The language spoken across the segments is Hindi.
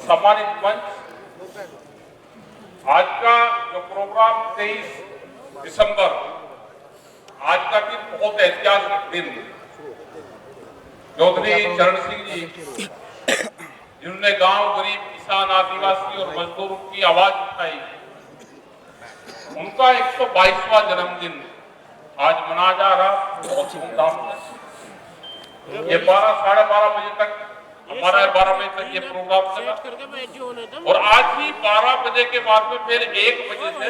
सम्मानित मंच, आज का जो प्रोग्राम 23 दिसंबर, आज का दिन बहुत ऐतिहासिक दिन। चौधरी चरण सिंह जी जिन्होंने गांव, गरीब, किसान, आदिवासी और मजदूरों की आवाज उठाई, उनका 122वां जन्मदिन आज मनाया जा रहा बहुत धूमधाम से। ये 12 साढ़े 12 बजे तक, हमारा 12 बजे तक ये प्रोग्राम चला और आज ही 12 बजे के बाद में फिर 1 बजे से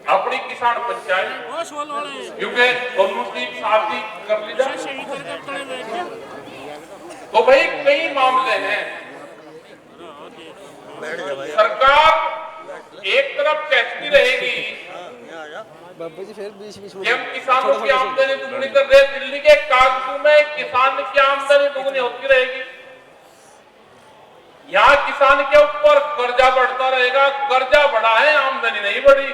अपनी किसान पंचायत, क्योंकि दोनों की साथ ही कर ली जाए। तो भाई कई मामले हैं। सरकार एक तरफ कहती रहेगी कि हम किसानों की आमदनी दुगनी कर रहे, दिल्ली के कागजों में किसान की आमदनी दुगनी होती रहेगी। यहाँ किसान के ऊपर कर्जा बढ़ता रहेगा। कर्जा बढ़ा है, आमदनी नहीं बढ़ी।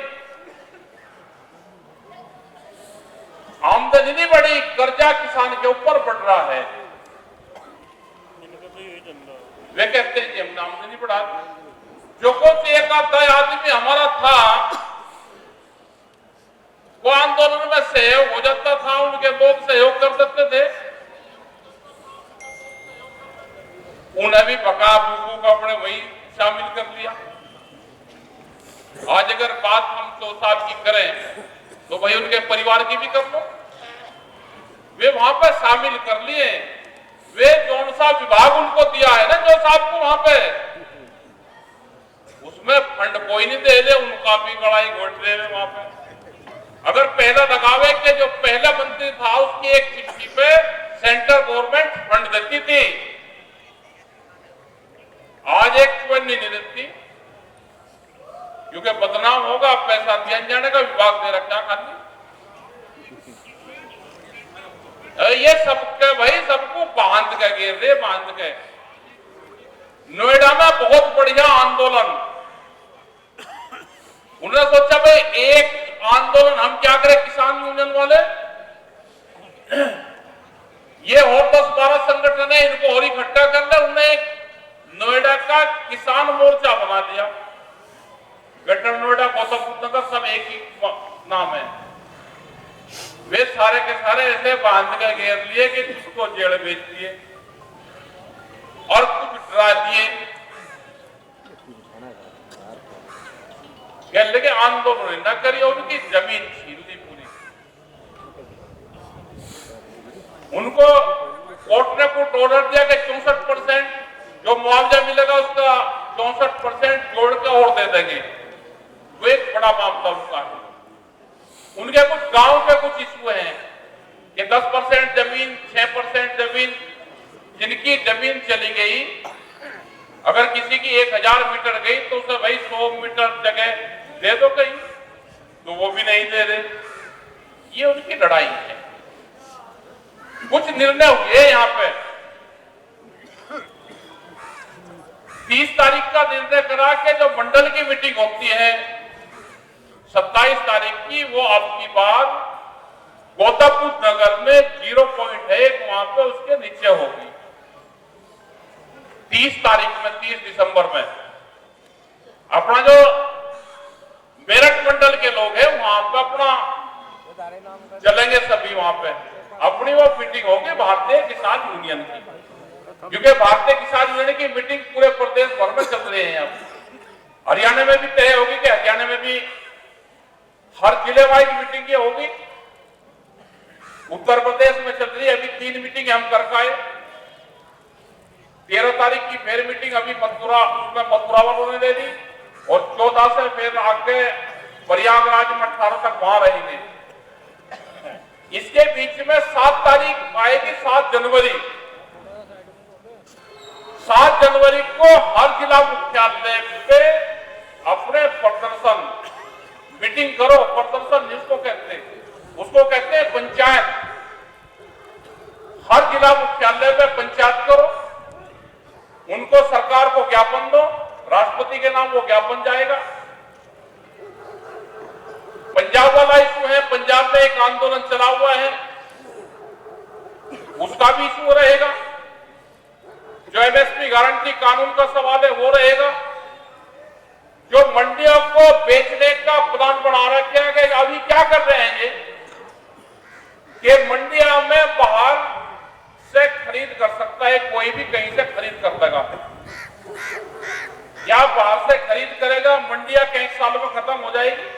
आमदनी नहीं बढ़ी, कर्जा किसान के ऊपर बढ़ रहा है। वे कहते हैं कि हमने आमदनी बढ़ा। जो कुछ एक आधा आदमी हमारा था वो आंदोलन में सहयोग हो जाता था, उनके लोग सहयोग कर देते थे, उन्हें भी बका बुकू को अपने वही शामिल कर लिया। आज अगर बात हम 100 साल की करें तो भाई उनके परिवार की भी कर लो। वे वहां पर शामिल कर लिए। वे कौन सा विभाग उनको दिया है ना, जो साहब को वहां पे, उसमें फंड कोई नहीं दे दे, उनका भी गड़ाई घोट रहे वहां पे। अगर पहला लगावे के जो पहला मंत्री था उसकी एक चिट्ठी पे सेंट्रल गवर्नमेंट फंड देती थी, आज एक फंड नहीं देती, क्योंकि बदनाम होगा, पैसा दिया जाने का, विभाग दे रखा खाली। ये सबके भाई सबको बांध के घेर रहे, बांध के। नोएडा में बहुत बढ़िया आंदोलन, उन्होंने सोचा भाई एक आंदोलन हम क्या करें, किसान यूनियन वाले, ये और 10-12 संगठन है, इनको और इकट्ठा कर ले। उन्हें नोएडा का किसान मोर्चा बना दिया। ग्रेटर नोएडा, गौतम बुद्ध नगर सब एक ही नाम है। वे सारे के सारे ऐसे बांध के घेर लिए कि किसको जेल भेज दिए और कुछ डरा दिए। लेकिन आंदोलन न करिए, उनकी जमीन छीन ली पूरी। उनको कोर्ट ने कुछ ऑर्डर दिया कि 64% जो मुआवजा मिलेगा उसका 64% जोड़ के और दे देंगे। वो एक बड़ा मामला उनका है। उनके कुछ गांव पे कुछ इशू हैं कि 10% जमीन, 6% जमीन, जिनकी जमीन चली गई, अगर किसी की 1000 मीटर गई तो उसे भाई 100 मीटर जगह दे दो कहीं, तो वो भी नहीं दे रहे। ये उनकी लड़ाई है। कुछ निर्णय हुए यहाँ पे। 30 तारीख का निर्णय करा के जो मंडल की मीटिंग होती है 27 तारीख की, वो आपकी बात गौतम बुद्ध नगर में 0 पॉइंट है वहां पे, उसके नीचे होगी 30 तारीख में, 30 दिसंबर में। अपना जो मेरठ मंडल के लोग हैं वहां पे अपना चलेंगे सभी, वहां पे अपनी वो मीटिंग होगी भारतीय किसान यूनियन की, क्योंकि भारतीय किसान यूनियन की मीटिंग पूरे प्रदेश भर में चल रही है। अब हरियाणा में भी तय होगी कि हरियाणा में भी हर जिले वाइज मीटिंग ये होगी। उत्तर प्रदेश में चल रही है अभी 3 मीटिंग हम कर पाए। 13 तारीख की फिर मीटिंग अभी मथुरा, उसमें मथुरा वालों ने दे दी, और 14 से फिर आगे प्रयागराज में 18 तक वहां रहेंगे। इसके बीच में 7 तारीख आएगी, 7 जनवरी। 7 जनवरी को हर जिला मुख्यालय पे अपने प्रदर्शन मीटिंग करो। प्रदर्शन जिसको कहते हैं, उसको कहते हैं पंचायत। हर जिला मुख्यालय पे पंचायत करो, उनको सरकार को ज्ञापन दो, राष्ट्रपति के नाम वो ज्ञापन जाएगा। पंजाब वाला इशू है, पंजाब में एक आंदोलन चला हुआ है, उसका भी इशू रहेगा। जो एमएसपी गारंटी कानून का सवाल है वो रहेगा। जो मंडियों को बेचने का प्लान बना रखा है कि अभी क्या कर रहे हैं ये कि मंडिया में बाहर से खरीद कर सकता है, कोई भी कहीं से खरीद कर लेगा। या बाहर से खरीद करेगा, मंडिया कई साल में खत्म हो जाएगी,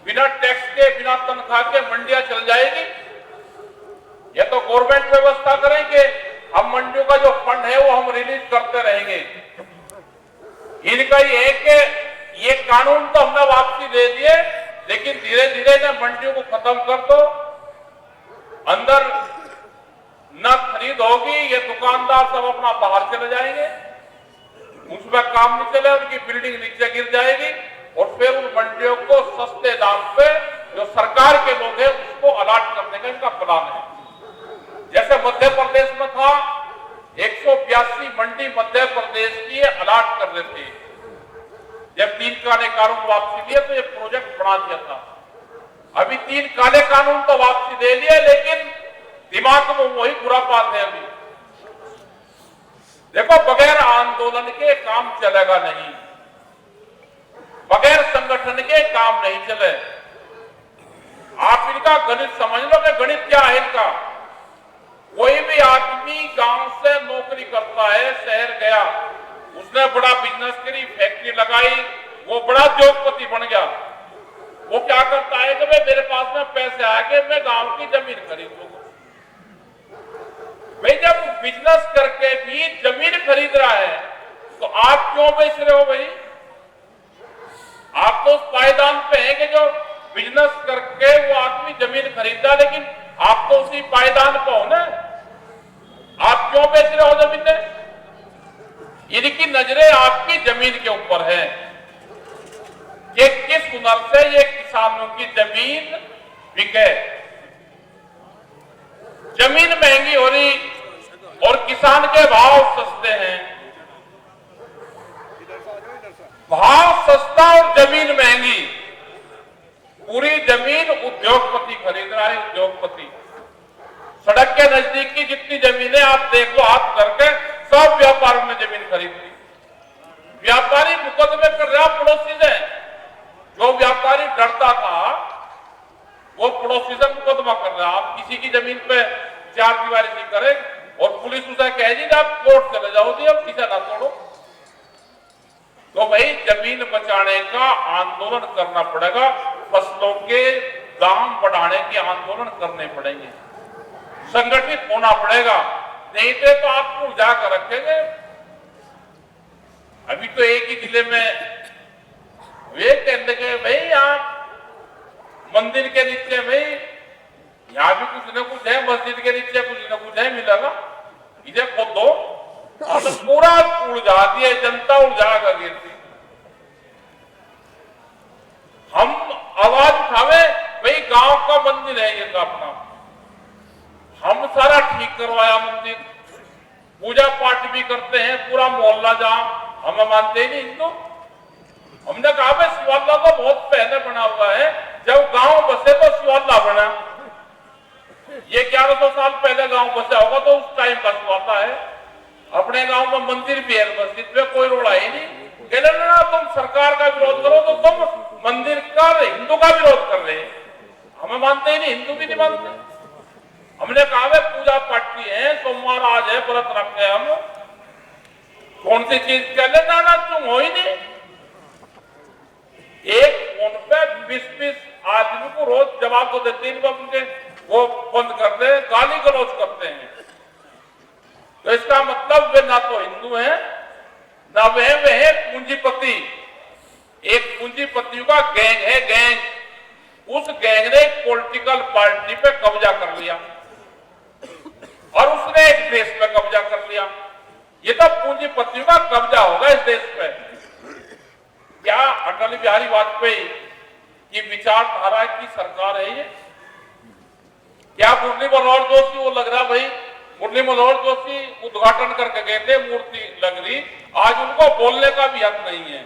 बिना टैक्स के बिना तनख्वाह के मंडिया चल जाएगी। या तो गवर्नमेंट व्यवस्था करेंगे, हम मंडियों का जो फंड है वो हम रिलीज करते रहेंगे। इनका ये है कि ये कानून तो हमने वापसी दे दिए, लेकिन धीरे धीरे ना मंडियों को खत्म कर दो, अंदर न खरीद होगी, ये दुकानदार सब अपना बाहर चले जाएंगे, उसमें काम नहीं चले, उनकी बिल्डिंग नीचे गिर जाएगी और फिर उन मंडियों को सस्ते दाम पे जो सरकार के लोग हैं उसको अलाट करने का इनका प्लान है। जैसे मध्य प्रदेश में था 182 मंडी मध्य प्रदेश की अलाट कर रहे थे, जब 3 काले कानून वापसी लिए तो ये प्रोजेक्ट बना दिया था। अभी 3 काले कानून तो वापसी दे लिए, लेकिन दिमाग में वही बुरा बात है। अभी देखो, बगैर आंदोलन के काम चलेगा नहीं, बगैर संगठन के काम नहीं चले। आप इनका गणित समझ लो कि गणित क्या है इनका। कोई भी आदमी गांव से नौकरी करता है, शहर गया, उसने बड़ा बिजनेस करी, फैक्ट्री लगाई, वो बड़ा उद्योगपति बन गया। वो क्या करता है कि मेरे पास में पैसे आके मैं गांव की जमीन खरीद लूंगा। भाई, जब बिजनेस करके भी जमीन खरीद रहा है तो आप क्यों बेच रहे हो? भाई, आप तो उस पायदान पे हैं कि जो बिजनेस करके वो आदमी जमीन खरीदा, लेकिन आप तो उसी पायदान पे हो ना। आप क्यों बेच रहे हो जमीनें? इनकी नजरें आपकी जमीन के ऊपर है कि किस हुनर से ये किसानों की जमीन बिके। जमीन महंगी हो रही और किसान के भाव सस्ते हैं। भाव सस्ता और जमीन महंगी, पूरी जमीन उद्योगपति खरीद रहा है। उद्योगपति सड़क के नजदीक की जितनी जमीनें आप देख लो, हाथ करके सब व्यापारियों ने जमीन खरीद ली। व्यापारी मुकदमे कर रहा पड़ोसी से। जो व्यापारी डरता था वो पड़ोसी से मुकदमा कर रहा। आप किसी की जमीन पे 4 दीवारी नहीं करे और पुलिस उसे कह दी आप कोर्ट चले जाओ, अब किसे ना तोड़ो। तो भाई, जमीन बचाने का आंदोलन करना पड़ेगा, फसलों के दाम बढ़ाने के आंदोलन करने पड़ेंगे, संगठित होना पड़ेगा, नहीं तो आपको उलझा कर रखेंगे। अभी तो एक ही जिले में वे कहते कि भाई यहाँ मंदिर के नीचे, भाई यहाँ भी कुछ न कुछ है, मस्जिद के नीचे कुछ न कुछ है, मिलेगा, इसे खोद दो। तो पूरा उलझा दिया, जनता उलझा कर गिरती। हम आवाज उठावे, भाई गांव का मंदिर है ये तो अपना, हम सारा ठीक करवाया मंदिर, पूजा पाठ भी करते हैं, पूरा मोहल्ला जहां हम मानते ही नहीं हिंदू। हमने कहा भाई शिवाला तो बहुत पहले बना हुआ है, जब गांव बसे तो शिवाला बना। ये 1100 साल पहले गांव बसा होगा तो उस टाइम का शिवाला है। अपने गांव में मंदिर भी है, मस्जिद में कोई रोड़ा ही नहीं। कहने ना तुम सरकार का विरोध करो तो तुम मंदिर का, हिंदू का विरोध कर रहे हैं। हमें मानते ही नहीं, हिंदू भी नहीं मानते। हमने कहा वे पूजा पाठ की है, सोमवार आज है, व्रत रखे हम, कौन सी चीज कह ले ना तुम हो ही नहीं। एक फोन पे 20-20 आदमी को रोज जवाब तो देते हैं, उनके वो बंद कर दे, गाली गलौज करते हैं। तो इसका मतलब वे ना तो हिंदू हैं, ना वे है पूंजीपति। एक पूंजीपतियों का गैंग है, गैंग। उस गैंग ने एक पॉलिटिकल पार्टी पे कब्जा कर लिया और उसने एक देश पे कब्जा कर लिया। ये तो पूंजीपतियों का कब्जा होगा इस देश पे। क्या अटल बिहारी वाजपेयी की विचारधारा की सरकार है ये? क्या मुरली मनोहर जोशी, वो लग रहा भाई मुरली मनोहर जोशी उद्घाटन करके गए थे, मूर्ति लग रही, आज उनको बोलने का भी हक नहीं है।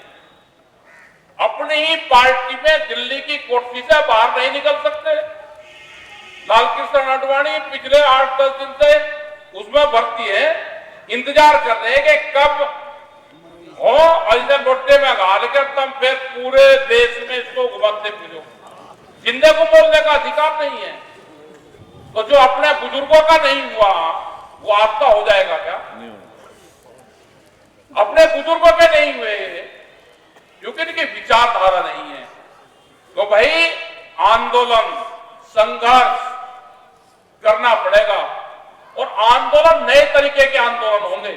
अपनी ही पार्टी में दिल्ली की कोठरी से बाहर नहीं निकल सकते। लालकृष्ण आडवाणी पिछले 8-10 दिन से उसमें भर्ती है इंतजार कर रहे हैं कि कब हो और इसे लोटे में घाल कर तुम फिर पूरे देश में इसको घुमाते फिरो। जिंदे को बोलने का अधिकार नहीं है, तो जो अपने बुजुर्गों का नहीं हुआ वो आपका हो जाएगा क्या? अपने बुजुर्गों के नहीं हुए क्योंकि इनकी विचारधारा नहीं है। तो भाई आंदोलन संघर्ष करना पड़ेगा और आंदोलन नए तरीके के आंदोलन होंगे।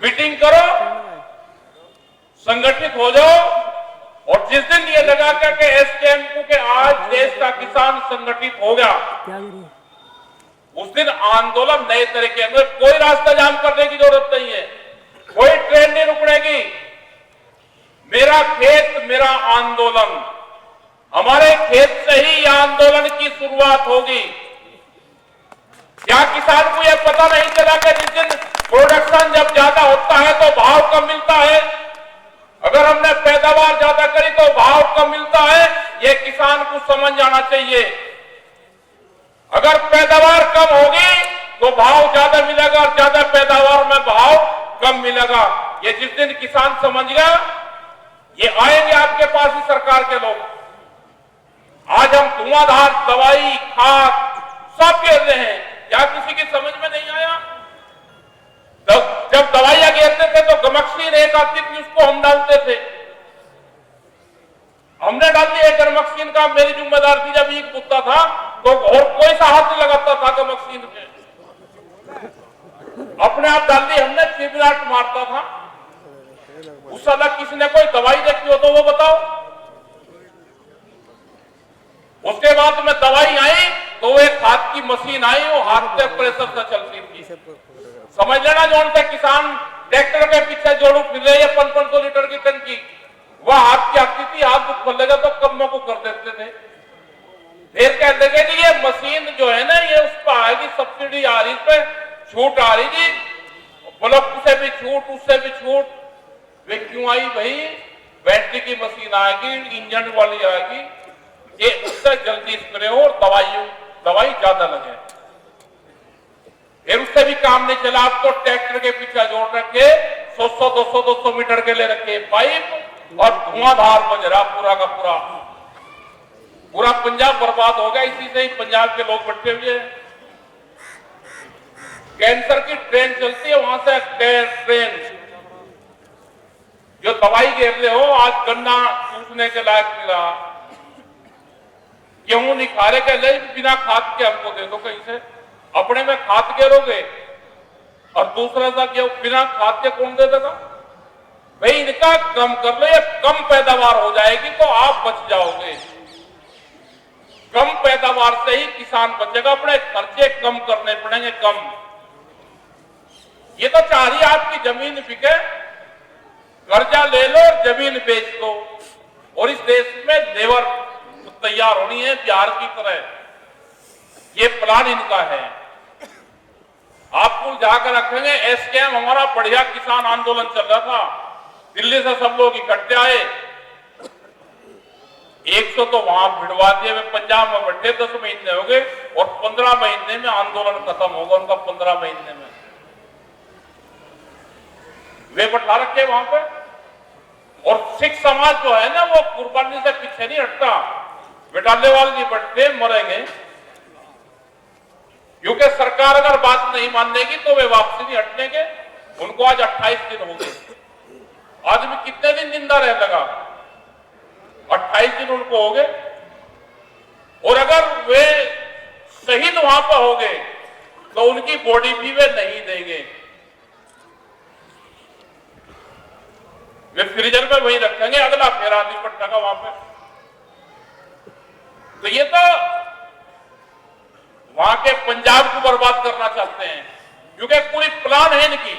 मीटिंग करो, संगठित हो जाओ और जिस दिन ये लगा कि एसकेएम के आज देश का किसान संगठित हो गया, उस दिन आंदोलन नए तरीके में। कोई रास्ता जाम करने की जरूरत नहीं है, कोई ट्रेन नहीं रुकनेगी। मेरा खेत मेरा आंदोलन, हमारे खेत से ही आंदोलन की शुरुआत होगी। क्या किसान को यह पता नहीं चला कि जिस दिन प्रोडक्शन जब ज्यादा होता है तो भाव कम मिलता है, अगर हमने पैदावार ज्यादा करी तो भाव कम मिलता है? यह किसान को समझ जाना चाहिए। अगर पैदावार कम होगी तो भाव ज्यादा मिलेगा और ज्यादा पैदावार में भाव कम मिलेगा। ये जिस दिन किसान समझ गया, ये आएंगे आपके पास ही सरकार के लोग। आज हम धुआंधार दवाई खाद सब गिर रहे हैं, क्या किसी की समझ में नहीं आया? जब दवाइयां गिरते थे तो गमक्सीन एक आती थी, उसको हम डालते थे। हमने डाल दी एक गमक्सीन का, मेरी जिम्मेदार थी। जब ईख पुतता था तो और कोई सा हाथ नहीं लगाता था गमक्सीन पे, अपने आप डाल दी हमने। चिबिराट मारता था। उस साल किसी ने कोई दवाई देखी हो तो वो बताओ। उसके बाद में दवाई आई तो वो एक हाथ की मशीन आई, वो हाथ से प्रेशर से चलती थी। समझ लेना, जो उनसे किसान ट्रैक्टर के पीछे जोड़ू फिर रहे हैं 500 लीटर की टंकी, वह हाथ की आती थी। हाथ दुख खोलेगा तो कमों को कर देते थे। फिर कह देंगे कि ये मशीन जो है ना, ये उस पर आएगी, सब्सिडी आ रही, पे छूट आ रही जी, ब्लॉक से भी छूट, उससे भी छूट। वे क्यों आई भाई? बैटरी की मशीन आएगी, इंजन वाली आएगी, ये उससे जल्दी स्प्रे हो और दवाई ज्यादा लगे। फिर उससे भी काम नहीं चला, आप तो ट्रैक्टर के पीछे जोड़ रखे 100-200 मीटर के ले रखे पाइप और धुआंधार बज रहा पूरा का पूरा पंजाब बर्बाद हो गया। इसी से ही पंजाब के लोग बैठे हुए हैं। कैंसर की ट्रेन चलती है, वहां से ट्रेन जो दवाई घेर रहे हो, आज गन्ना चूसने के लायक नहीं रहा, गेहूं नहीं खा रहे, कह बिना खाद के हमको दे दो कहीं से। अपने में खाद घेरोगे और दूसरा सा गेहूं बिना खाद के कौन दे देगा? भाई इनका कम कर लो, ये कम पैदावार हो जाएगी तो आप बच जाओगे। कम पैदावार से ही किसान बचेगा, अपने खर्चे कम करने पड़ेंगे, कम। ये तो चाह रही आपकी जमीन बिके, कर्जा ले लो और जमीन बेच दो, और इस देश में लेबर तैयार होनी है बिहार की तरह। ये प्लान इनका है। आपको जाकर रखेंगे। एसकेएम हमारा बढ़िया किसान आंदोलन चल रहा था, दिल्ली से सब लोग इकट्ठे आए, 100 तो वहां भिड़वा दिए। वे पंजाब में बैठे 10 महीने हो गए और 15 महीने में आंदोलन खत्म होगा उनका। 15 महीने में वे बैठा रखे वहां पे। और सिख समाज जो है ना, वो कुर्बानी से पीछे नहीं हटता। बेटाले वाले नहीं बैठते, मरेंगे। क्योंकि सरकार अगर बात नहीं मानेगी तो वे वापसी नहीं हटनेंगे। उनको आज 28 दिन हो गए। आदमी कितने दिन जिंदा रह लगा? 28 दिन उनको हो गए। और अगर वे शहीद वहां पर हो गए तो उनकी बॉडी भी वे नहीं देंगे, वे फ्रीजर में वहीं रखेंगे। अगला फेरा निपटने का वहां पे। तो ये तो वहां के पंजाब को बर्बाद करना चाहते हैं, क्योंकि पूरी प्लान है इनकी।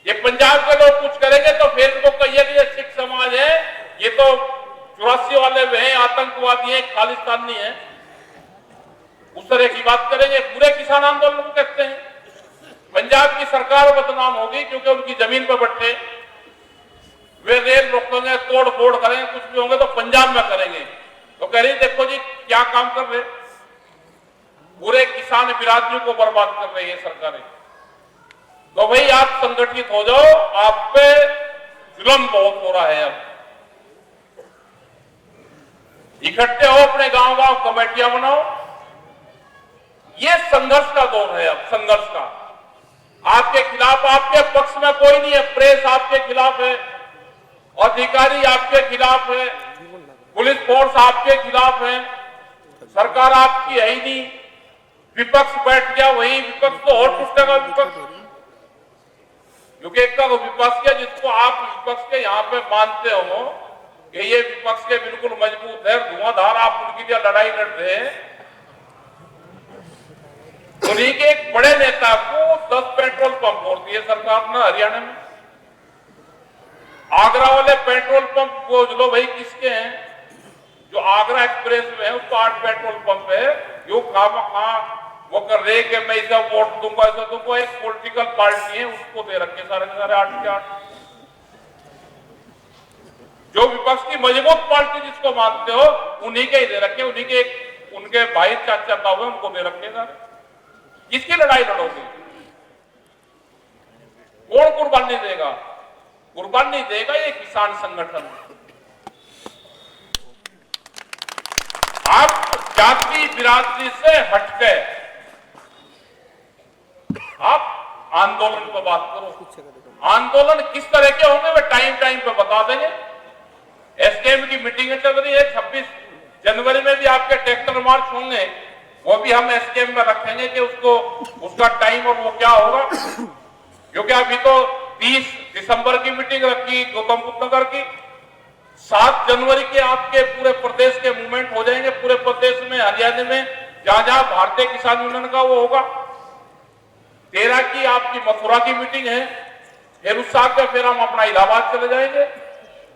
ये पंजाब के लोग कुछ करेंगे तो फिर इनको कहिए कि ये सिख समाज है, ये तो 84 वाले वे हैं, आतंकवादी हैं, खालिस्तानी हैं, उस तरह की बात करेंगे। पूरे किसान आंदोलन को कहते हैं। पंजाब की सरकार बदनाम होगी क्योंकि उनकी जमीन पर बैठे वे रेल रोकेंगे, तोड़ फोड़ करेंगे, कुछ भी होंगे तो पंजाब में करेंगे। तो कह रही देखो जी क्या काम कर रहे, पूरे किसान बिरादरी को बर्बाद कर रही है सरकारें। तो भाई आप संगठित हो जाओ, आप पे जुल्म बहुत हो रहा है। अब इकट्ठे हो, अपने गांव गांव कमेटियां बनाओ। ये संघर्ष का दौर है, अब संघर्ष का। आपके खिलाफ, आपके पक्ष में कोई नहीं है। प्रेस आपके खिलाफ है, अधिकारी आपके खिलाफ है, पुलिस फोर्स आपके खिलाफ है, सरकार आपकी है ही नहीं। विपक्ष बैठ गया, वही विपक्ष तो और टूटेगा विपक्ष, क्योंकि एक का विपक्ष है जिसको आप विपक्ष के यहाँ पे मानते हो कि ये विपक्ष के बिल्कुल मजबूत है, धुआंधार, आप उनके लिए लड़ाई लड़ रहे हैं। उन्हीं के एक बड़े नेता को 10 पेट्रोल पंप तोड़ दिए सरकार ने हरियाणा में। आगरा वाले पेट्रोल पंप को लो भाई, किसके हैं? जो आगरा एक्सप्रेस में है उसको 8 पेट्रोल पंप है। यो खामा वो कर रहे कि मैं इसे वोट दूंगा, ऐसा दूंगा। एक पॉलिटिकल पार्टी है, उसको दे रखे सारे के सारे 8 के 8। जो विपक्ष की मजबूत पार्टी जिसको मानते हो, उन्हीं के ही दे रखे, उन्हीं के उनके भाई चाचा ताऊ उनको दे रखे सारे। किसकी लड़ाई लड़ोगे? कौन कुर्बानी देगा? कुर्बानी देगा ये किसान संगठन। आप जाति बिरादरी से हटके आप आंदोलन पर बात करो। आंदोलन किस तरह के होंगे वे टाइम पे बता देंगे। एसकेएम की मीटिंग चल रही है, 26 जनवरी में भी आपके ट्रैक्टर मार्च होंगे, वो भी हम एसकेएम में रखेंगे कि उसका टाइम और वो क्या होगा। क्योंकि अभी तो 30 दिसंबर की मीटिंग रखी गौतम बुद्ध नगर की। 7 जनवरी के आपके पूरे प्रदेश के मूवमेंट हो जाएंगे, पूरे प्रदेश में, हरियाणा में, जहां जहां भारतीय किसान यूनियन का वो होगा। 13 की आपकी मथुरा की मीटिंग है, फिर उस साथ में फिर हम अपना इलाहाबाद चले जाएंगे।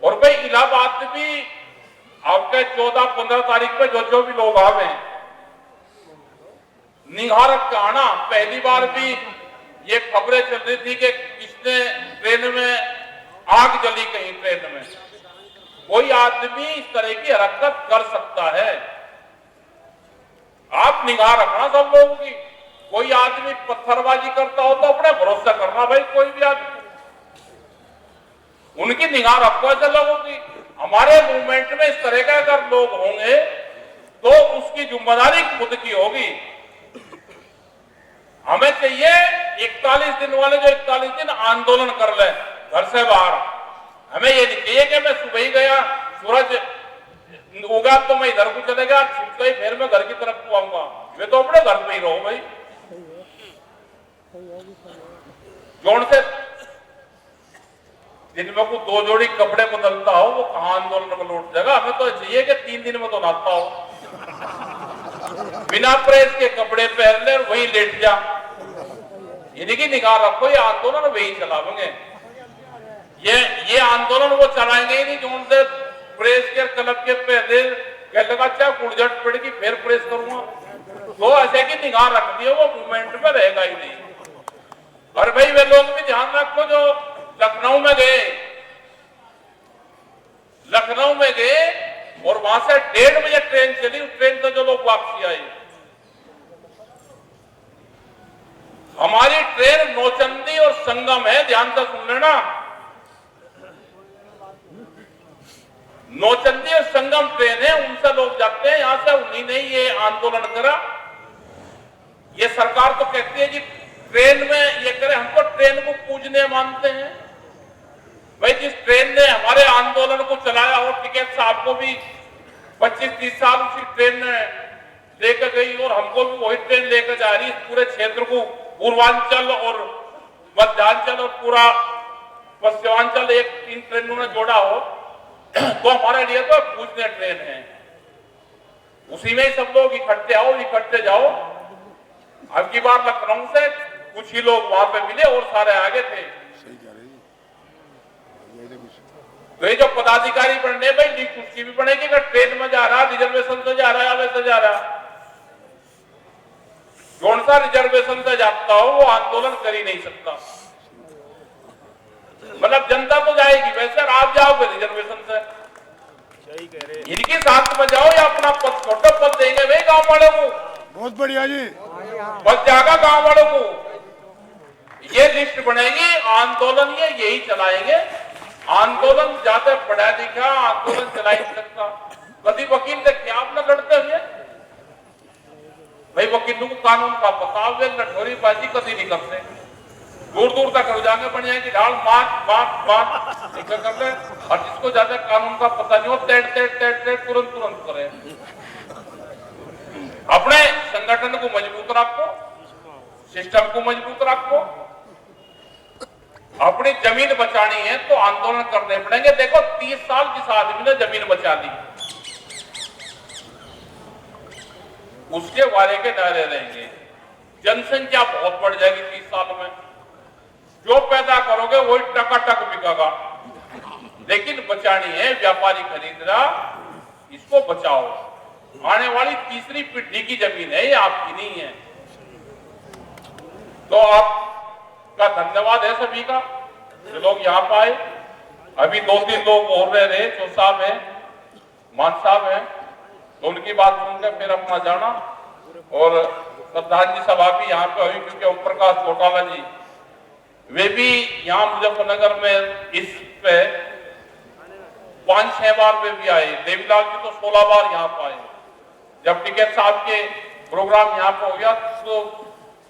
और भाई इलाहाबाद भी आपके 14-15 तारीख पे जो भी लोग आवे निहारक का आना। पहली बार भी ये खबरें चल रही थी कि किसने ट्रेन में आग जली, कहीं ट्रेन में। कोई आदमी इस तरह की हरकत कर सकता है, आप निगाह रखना सब लोगों की। कोई आदमी पत्थरबाजी करता हो तो अपने भरोसा करना भाई, कोई भी आदमी उनकी निगाह रखो ऐसे लोगों की। हमारे मूवमेंट में इस तरह के अगर लोग होंगे तो उसकी जिम्मेदारी खुद की होगी। हमें चाहिए 41 दिन वाले जो 41 दिन आंदोलन कर ले घर से बाहर। हमें ये नहीं चाहिए कि मैं सुबह ही गया, सूरज उगा तो मैं इधर को चलेगा, छिप गई फिर मैं घर की तरफ को आऊंगा। वे तो अपने घर में ही रहो भाई। जोड़ से दिन में को 2 जोड़ी कपड़े बदलता हो, वो कहां आंदोलन में लौट जाएगा। हमें तो चाहिए कि 3 दिन में तो नहाता हो, बिना प्रेस के कपड़े पहन ले और वही लेट जा। इनकी निगाह रखो, ये आंदोलन वही चलावेंगे। ये आंदोलन वो चलाएंगे ही नहीं जो उनसे प्रेस के क्लब के पहले कह लगा चाहे गुड़झट पड़ेगी फिर प्रेस करूंगा, तो ऐसे की निगाह रख दिए, वो मूवमेंट में रहेगा ही नहीं। और भाई वे लोग भी ध्यान रखो जो लखनऊ में गए और वहां से 1:30 बजे ट्रेन चली, उस ट्रेन से जो लोग वापसी आए। हमारी ट्रेन नौचंदी और संगम है, ध्यान से सुन लेना। नौचंदी और संगम ट्रेन है, उनसे लोग जाते हैं यहां से। उन्हीं ने ये आंदोलन करा। ये सरकार तो कहती है जी ट्रेन में ये करे, हमको ट्रेन को पूजने मानते हैं। भाई जिस ट्रेन ने हमारे आंदोलन को चलाया और टिकैत साहब को भी 25-30 साल उसी ट्रेन ने लेकर गई और हमको भी वही ट्रेन लेकर जा रही है। पूरे क्षेत्र को, पूर्वांचल और मध्यांचल और पूरा पश्चिमांचल, एक 3 ट्रेनों ने जोड़ा हो तो हमारे लिए तो पूजनीय ट्रेन है। उसी में ही सब लोग इकट्ठे आओ, इकट्ठे जाओ। अब की बार लखनऊ से कुछ ही लोग वहां पे मिले और सारे आगे थे। तो ये जो पदाधिकारी बनने भाई लीड उसकी भी बनेगी। अगर ट्रेन में जा रहा, रिजर्वेशन से जा रहा है, वैसे जा रहा, कौन सा रिजर्वेशन से जाता हो वो आंदोलन कर ही नहीं सकता। मतलब जनता तो जाएगी वैसे, आप जाओगे रिजर्वेशन से, इनके साथ में जाओ या अपना पद, छोटा पद देंगे भाई गांव वालों को। बहुत बढ़िया जी, बस जाएगा गांव वालों को। ये लिस्ट बनेगी, आंदोलन ये यही चलाएंगे। आंदोलन ज्यादा पढ़ा लिखा आंदोलन चला ही नहीं सकता। कभी वकील देखे आपने लड़ते हुए? भाई वकीलों को कानून का पता हुए, लठोरीबाजी कभी नहीं करते, दूर दूर तक हो जाएंगे, बन जाएंगे ढाल मार कर ले। और जिसको ज्यादा कानून का पता नहीं हो तेड़ तुरंत करे। अपने संगठन को मजबूत रखो, सिस्टम को मजबूत रखो। अपनी जमीन बचानी है तो आंदोलन करने पड़ेंगे। देखो 30 साल जिस आदमी ने जमीन बचा ली, उसके वारे के नारे रहेंगे। जनसंख्या बहुत बढ़ जाएगी 30 साल में, जो पैदा करोगे वही टकाटक बिकेगा। लेकिन बचानी है, व्यापारी खरीद रहा, इसको बचाओ। आने वाली तीसरी पीढ़ी की जमीन है, ये आपकी नहीं है। तो आपका धन्यवाद है सभी का, जो लोग यहाँ पर आए। अभी 2-3 लोग और रह रहे, जो साहब है, मान साहब है, तो उनकी बात सुनकर फिर अपना जाना। और श्रद्धांजलि सभा भी यहाँ पे हुई, क्योंकि ओम प्रकाश चौटाला जी वे भी यहाँ मुजफ्फरनगर में इस पे 5-6 बार वे भी आए। देवीलाल जी तो 16 बार यहाँ पे आए। जब टिकैत साहब के प्रोग्राम यहाँ पे हो गया तो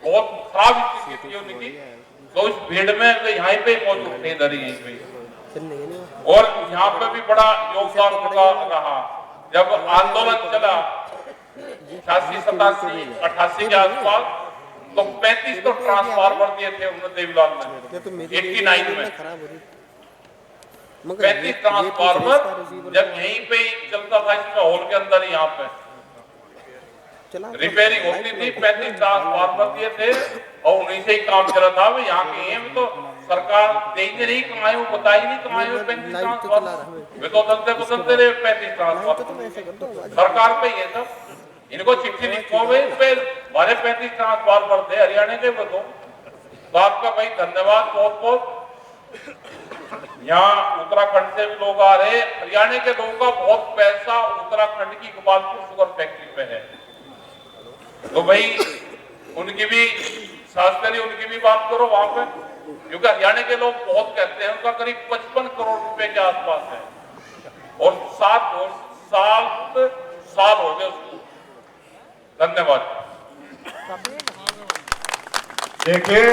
बहुत खराब स्थिति थी उनकी, तो इस भीड़ में वे यहीं पे मौजूद थे, इधर यहीं पे। और यहाँ पे भी बड़ा योगदान उनका रहा। जब आंदोलन चला 86, 87, 88 के आसपास, तो 35 तो ट्रांसफार्मर दिए थे उन्होंने देवीलाल ने 89 में। 35 ट्रांसफार्मर जब यहीं पे चलता था, इसमें हॉल के अंदर ही यहाँ पे रिपेयरिंग होती थी। 35 ट्रांसफार्मर दिए थे और उन्हीं से ही काम चला था। वो यहाँ के हैं, तो सरकार देने नहीं कमाए, वो बताई नहीं कमाए 35 ट्रांसफार्मर। वे तो बदलते रहे 35 ट्रांसफार्मर। सरकार पे ये सब, इनको चिट्ठी लिखो भाई, हमारे 35 ट्रांसफार्मर थे हरियाणा के, वो तो आपका भाई धन्यवाद बहुत बहुत। यहाँ उत्तराखंड से भी लोग आ रहे, हरियाणा के लोगों का बहुत पैसा उत्तराखंड की गोपालपुर शुगर फैक्ट्री पे है। तो भाई उनकी भी शास्त्री, उनकी भी बात करो वहां पे, क्योंकि हरियाणा के लोग बहुत कहते हैं, उनका करीब 55 करोड़ रुपए के आसपास है और 7 साल हो गए उसको। धन्यवाद। देखिए